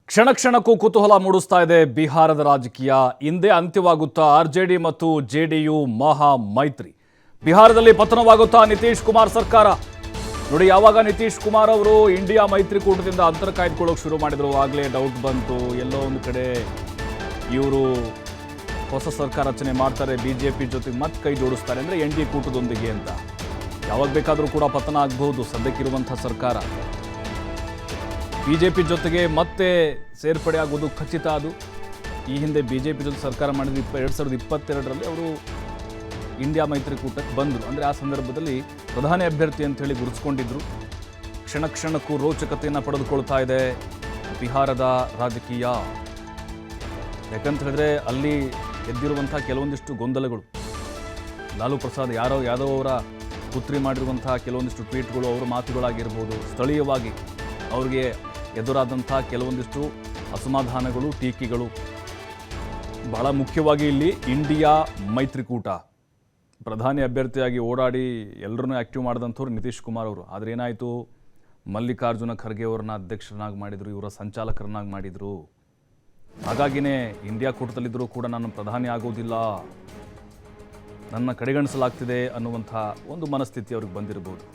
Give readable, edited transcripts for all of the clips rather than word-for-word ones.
ಕ್ಷಣ ಕ್ಷಣಕ್ಕೂ ಕುತೂಹಲ ಮೂಡಿಸ್ತಾ ಇದೆ ಬಿಹಾರದ ರಾಜಕೀಯ. ಹಿಂದೆ ಅಂತ್ಯವಾಗುತ್ತಾ ಆರ್ಜೆಡಿ ಮತ್ತು ಜೆಡಿಯು ಮಹಾ ಮೈತ್ರಿ. ಬಿಹಾರದಲ್ಲಿ ಪತನವಾಗುತ್ತಾ ನಿತೀಶ್ ಕುಮಾರ್ ಸರ್ಕಾರ. ನೋಡಿ, ಯಾವಾಗ ನಿತೀಶ್ ಕುಮಾರ್ ಅವರು ಇಂಡಿಯಾ ಮೈತ್ರಿಕೂಟದಿಂದ ಅಂತರ ಕಾಯ್ದುಕೊಳ್ಳೋಕೆ ಶುರು ಮಾಡಿದ್ರು, ಆಗಲೇ ಡೌಟ್ ಬಂತು, ಎಲ್ಲೋ ಒಂದು ಕಡೆ ಇವರು ಹೊಸ ಸರ್ಕಾರ ರಚನೆ ಮಾಡ್ತಾರೆ, ಬಿಜೆಪಿ ಜೊತೆಗೆ ಮತ್ತೆ ಕೈ ಜೋಡಿಸ್ತಾರೆ ಅಂದರೆ ಎನ್ ಡಿ ಕೂಟದೊಂದಿಗೆ ಅಂತ. ಯಾವಾಗ ಬೇಕಾದರೂ ಕೂಡ ಪತನ ಆಗಬಹುದು ಸದ್ಯಕ್ಕಿರುವಂಥ ಸರ್ಕಾರ. ಬಿಜೆಪಿ ಜೊತೆಗೆ ಮತ್ತೆ ಸೇರ್ಪಡೆ ಆಗೋದು ಖಚಿತ. ಅದು ಈ ಹಿಂದೆ ಬಿಜೆಪಿ ಜೊತೆ ಸರ್ಕಾರ ಮಾಡಿದ 2022ರಲ್ಲಿ ಅವರು ಇಂಡಿಯಾ ಮೈತ್ರಿಕೂಟಕ್ಕೆ ಬಂದರು. ಅಂದರೆ ಆ ಸಂದರ್ಭದಲ್ಲಿ ಪ್ರಧಾನಿ ಅಭ್ಯರ್ಥಿ ಅಂತ ಹೇಳಿ ಗುರುತಿಸ್ಕೊಂಡಿದ್ರು. ಕ್ಷಣ ಕ್ಷಣಕ್ಕೂ ರೋಚಕತೆಯನ್ನು ಪಡೆದುಕೊಳ್ತಾ ಇದೆ ಬಿಹಾರದ ರಾಜಕೀಯ. ಯಾಕಂತ ಹೇಳಿದ್ರೆ ಅಲ್ಲಿ ಎದ್ದಿರುವಂಥ ಕೆಲವೊಂದಿಷ್ಟು ಗೊಂದಲಗಳು, ಲಾಲು ಪ್ರಸಾದ್ ಯಾದವ್ ಅವರ ಪುತ್ರಿ ಮಾಡಿರುವಂಥ ಕೆಲವೊಂದಿಷ್ಟು ಟ್ವೀಟ್ಗಳು, ಅವರ ಮಾತುಗಳಾಗಿರ್ಬೋದು, ಸ್ಥಳೀಯವಾಗಿ ಅವ್ರಿಗೆ ಎದುರಾದಂಥ ಕೆಲವೊಂದಿಷ್ಟು ಅಸಮಾಧಾನಗಳು, ಟೀಕೆಗಳು. ಬಹಳ ಮುಖ್ಯವಾಗಿ ಇಲ್ಲಿ ಇಂಡಿಯಾ ಮೈತ್ರಿಕೂಟ ಪ್ರಧಾನಿ ಅಭ್ಯರ್ಥಿಯಾಗಿ ಓಡಾಡಿ ಎಲ್ಲರನ್ನೂ ಆ್ಯಕ್ಟಿವ್ ಮಾಡಿದಂಥವ್ರು ನಿತೀಶ್ ಕುಮಾರ್ ಅವರು. ಆದರೆ ಏನಾಯಿತು, ಮಲ್ಲಿಕಾರ್ಜುನ ಖರ್ಗೆ ಅವ್ರನ್ನ ಅಧ್ಯಕ್ಷರನ್ನಾಗಿ ಮಾಡಿದರು, ಇವರ ಸಂಚಾಲಕರನ್ನಾಗಿ ಮಾಡಿದರು. ಹಾಗಾಗಿನೇ ಇಂಡಿಯಾ ಕೂಟದಲ್ಲಿದ್ದರೂ ಕೂಡ ನಾನು ಪ್ರಧಾನಿ ಆಗೋದಿಲ್ಲ, ನನ್ನ ಕಡೆಗಣಿಸಲಾಗ್ತಿದೆ ಅನ್ನುವಂಥ ಒಂದು ಮನಸ್ಥಿತಿ ಅವ್ರಿಗೆ ಬಂದಿರಬಹುದು.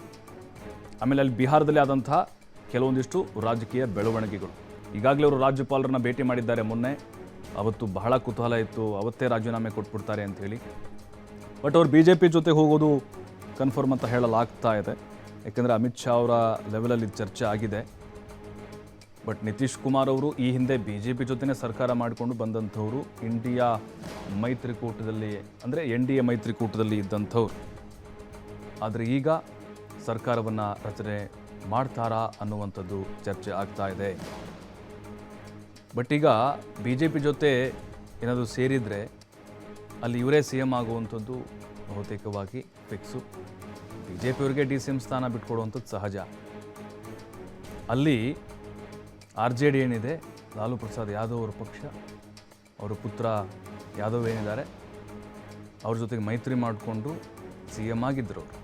ಆಮೇಲೆ ಅಲ್ಲಿ ಬಿಹಾರದಲ್ಲಿ ಆದಂಥ ಕೆಲವೊಂದಿಷ್ಟು ರಾಜಕೀಯ ಬೆಳವಣಿಗೆಗಳು. ಈಗಾಗಲೇ ಅವರು ರಾಜ್ಯಪಾಲರನ್ನ ಭೇಟಿ ಮಾಡಿದ್ದಾರೆ ಮೊನ್ನೆ. ಅವತ್ತು ಬಹಳ ಕುತೂಹಲ ಇತ್ತು, ಅವತ್ತೇ ರಾಜೀನಾಮೆ ಕೊಟ್ಬಿಡ್ತಾರೆ ಅಂಥೇಳಿ. ಬಟ್ ಅವ್ರು BJP ಜೊತೆ ಹೋಗೋದು ಕನ್ಫರ್ಮ್ ಅಂತ ಹೇಳಲಾಗ್ತಾ ಇದೆ. ಯಾಕೆಂದರೆ ಅಮಿತ್ ಶಾ ಅವರ ಲೆವೆಲಲ್ಲಿ ಚರ್ಚೆ ಆಗಿದೆ. ಬಟ್ ನಿತೀಶ್ ಕುಮಾರ್ ಅವರು ಈ ಹಿಂದೆ BJP ಜೊತೆನೇ ಸರ್ಕಾರ ಮಾಡಿಕೊಂಡು ಬಂದಂಥವರು, ಇಂಡಿಯಾ ಮೈತ್ರಿಕೂಟದಲ್ಲಿ ಅಂದರೆ NDA ಮೈತ್ರಿಕೂಟದಲ್ಲಿ ಇದ್ದಂಥವ್ರು. ಆದರೆ ಈಗ ಸರ್ಕಾರವನ್ನು ರಚನೆ ಮಾಡ್ತಾರಾ ಅನ್ನುವಂಥದ್ದು ಚರ್ಚೆ ಆಗ್ತಾ ಇದೆ. ಬಟ್ ಈಗ BJP ಜೊತೆ ಏನಾದರೂ ಸೇರಿದರೆ ಅಲ್ಲಿ ಇವರೇ CM ಆಗುವಂಥದ್ದು ಬಹುತೇಕವಾಗಿ ಫಿಕ್ಸು. BJP ಅವರಿಗೆ DCM ಸ್ಥಾನ ಬಿಟ್ಕೊಡುವಂಥದ್ದು ಸಹಜ. ಅಲ್ಲಿ RJD ಏನಿದೆ, ಲಾಲು ಪ್ರಸಾದ್ ಯಾದವ್ ಅವರ ಪಕ್ಷ, ಅವರ ಪುತ್ರ ಯಾದವ್ ಏನಿದ್ದಾರೆ, ಅವ್ರ ಜೊತೆಗೆ ಮೈತ್ರಿ ಮಾಡಿಕೊಂಡು CM ಆಗಿದ್ದರು ಅವರು.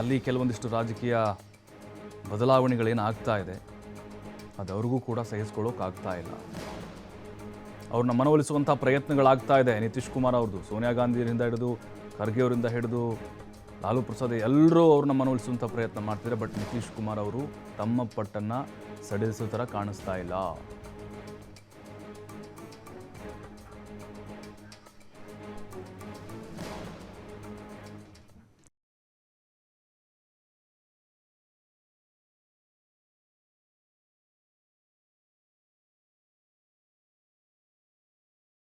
ಅಲ್ಲಿ ಕೆಲವೊಂದಿಷ್ಟು ರಾಜಕೀಯ ಬದಲಾವಣೆಗಳೇನು ಆಗ್ತಾ ಇದೆ, ಅದು ಅವ್ರಿಗೂ ಕೂಡ ಸಹಿಸ್ಕೊಳ್ಳೋಕ್ಕಾಗ್ತಾ ಇಲ್ಲ. ಅವ್ರನ್ನ ಮನವೊಲಿಸುವಂಥ ಪ್ರಯತ್ನಗಳಾಗ್ತಾ ಇದೆ ನಿತೀಶ್ ಕುಮಾರ್ ಅವ್ರದ್ದು. ಸೋನಿಯಾ ಗಾಂಧಿಯಿಂದ ಹಿಡಿದು ಖರ್ಗೆ ಅವರಿಂದ ಹಿಡಿದು ಲಾಲು ಪ್ರಸಾದ್ ಎಲ್ಲರೂ ಅವ್ರನ್ನ ಮನವೊಲಿಸುವಂಥ ಪ್ರಯತ್ನ ಮಾಡ್ತಿದ್ದಾರೆ. ಬಟ್ ನಿತೀಶ್ ಕುಮಾರ್ ಅವರು ತಮ್ಮ ಪಟ್ಟನ್ನು ಸಡಿಲಿಸೋ ಥರ ಕಾಣಿಸ್ತಾ ಇಲ್ಲ.